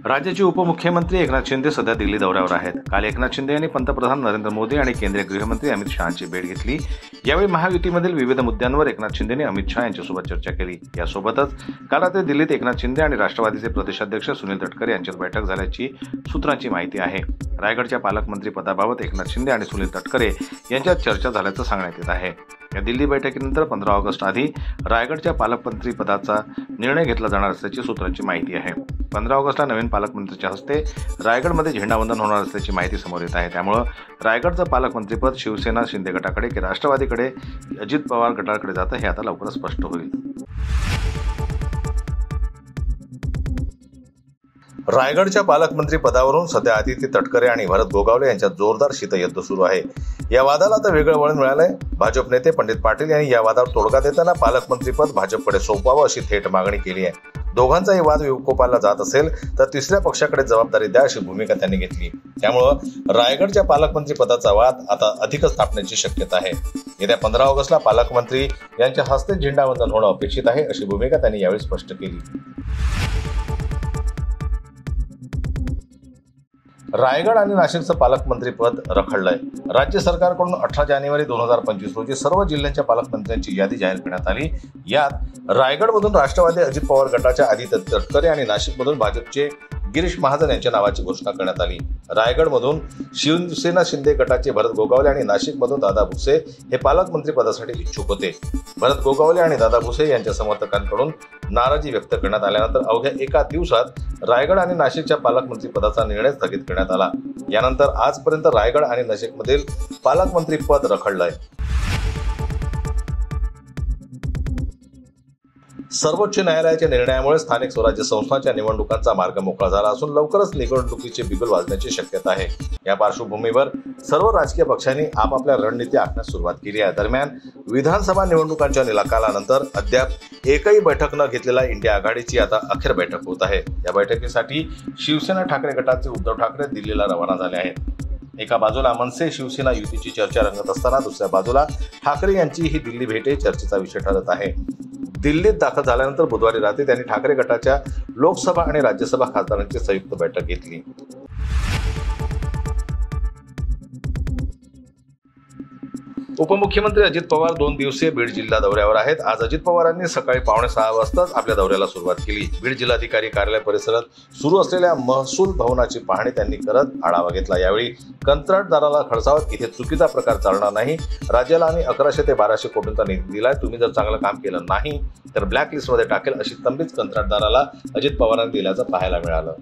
राज्याचे उपमुख्यमंत्री एकनाथ शिंदे सध्या दिल्ली दौऱ्यावर आहेत। काल एकनाथ शिंदे यांनी पंतप्रधान नरेंद्र मोदी आणि केंद्रीय गृहमंत्री अमित शहाची भेट घेतली। यावेळी महायुतीमधील विविध मुद्द्यांवर एकनाथ शिंदेंनी अमित शहा यांच्यासोबत चर्चा केली। यासोबतच काल रात्री दिल्लीत एकनाथ शिंदे आणि राष्ट्रवादीचे प्रदेशाध्यक्ष सुनील तटकरे यांच्यात बैठक झाल्याची सूत्रांची माहिती आहे। रायगडच्या पालकमंत्री पदाबाबत एकनाथ शिंदे आणि सुनील तटकरे यांच्यात चर्चा झाल्याचं सांगण्यात येत आहे। या दिल्ली बैठकीनंतर 15 ऑगस्ट आधी रायगडच्या पालकमंत्री पदाचा निर्णय घेतला जाणार असल्याची सूत्रांची माहिती आहे। 15 ऑगस्टला नवीन पालकमंत्र्यांच्या हस्ते रायगडमध्ये झेंडावंदन होणार असल्याची माहिती समोर येत आहे। त्यामुळे रायगडचं पालकमंत्रीपद शिवसेना शिंदे गटाकडे की राष्ट्रवादीकडे अजित पवार गटाकडे जातं हे आता लवकरच स्पष्ट होईल। रायगडच्या पालकमंत्री पदावरून सध्या आदिती तटकरे आणि भरत गोगावले यांच्यात जोरदार शीतयुद्ध सुरू आहे। या वादाला तर वेगळं वळण मिळालंय। भाजप नेते पंडित पाटील यांनी या वादावर तोडगा देताना पालकमंत्रीपद भाजपकडे सोपवावं अशी थेट मागणी केली आहे। दोघांचाही वाद विकोपाला जात असेल तर तिसऱ्या पक्षाकडे जबाबदारी द्या अशी भूमिका त्यांनी घेतली। त्यामुळे रायगडच्या पालकमंत्री पदाचा वाद आता अधिकच तापण्याची शक्यता आहे। येत्या 15 ऑगस्टला पालकमंत्री यांच्या हस्ते झेंडावंदन होणं अपेक्षित आहे अशी भूमिका त्यांनी यावेळी स्पष्ट केली। रायगड आणि नाशिकचं पालकमंत्री पद रखडलंय। राज्य सरकारकडून 18 जानेवारी 2025 रोजी सर्व जिल्ह्यांच्या पालकमंत्र्यांची यादी जाहीर करण्यात आली। यात रायगडमधून राष्ट्रवादी अजित पवार गटाच्या आदिती तटकरे आणि नाशिकमधून भाजपचे गिरीश महाजन यांच्या नावाची घोषणा करण्यात आली। रायगडमधून शिवसेना शिंदे गटाचे भरत गोगावले आणि नाशिकमधून दादा भुसे हे पालकमंत्री पदासाठी इच्छुक होते। भरत गोगावले आणि दादा भुसे यांच्या समर्थकांकडून नाराजी व्यक्त करण्यात आल्यानंतर अवघ्या एका दिवसात रायगड आणि नाशिकच्या पालकमंत्री पदाचा निर्णय स्थगित करण्यात आला। यानंतर आजपर्यंत रायगड आणि नाशिकमधील पालकमंत्री पद रखडलंय। सर्वोच्च न्यायालयाच्या निर्णयामुळे स्थानिक स्वराज्य संस्थांच्या निवडणुकांचा मार्ग मोकळा झाला असून लवकरच निवडणुकीचे बिगुल वाजण्याची शक्यता आहे। या पार्श्वभूमीवर सर्व राजकीय पक्षांनी आपापल्या रणनीती आखण्यास सुरुवात केली आहे। दरम्यान विधानसभा निवडणुकांच्या निकालानंतर अद्याप एकही बैठक न घेतलेल्या इंडिया आघाडीची आता अखेर बैठक होत आहे। या बैठकीसाठी शिवसेना ठाकरे गटाचे उद्धव ठाकरे दिल्लीला रवाना झाले आहेत। एका बाजूला मनसे शिवसेना युतीची चर्चा रंगत असताना दुसऱ्या बाजूला ठाकरे यांची ही दिल्ली भेट चर्चेचा विषय ठरत आहे। दिल्लीत दाखल झाल्यानंतर बुधवारी रात्री त्यांनी ठाकरे गटाच्या लोकसभा आणि राज्यसभा खासदारांची संयुक्त बैठक घेतली। उपमुख्यमंत्री अजित पवार 2 दिवसीय बीड जिल्हा दौऱ्यावर आहेत। आज अजित पवारांनी सकाळी 5:45 वाजताच आपल्या दौऱ्याला सुरुवात केली। बीड जिल्हाधिकारी कार्यालय परिसरात सुरू असलेल्या महसूल भवनाची पाहणी त्यांनी करत आढावा घेतला। यावेळी कंत्राटदाराला खडसावत इथे चुकीचा प्रकार चालणार नाही। राज्याला आम्ही 1100 ते 1200 कोटींचा निधी दिलाय। तुम्ही जर चांगलं काम केलं नाही तर ब्लॅक लिस्टमध्ये टाकेल अशी तंबीच कंत्राटदाराला अजित पवारांनी दिल्याचं पाहायला मिळालं।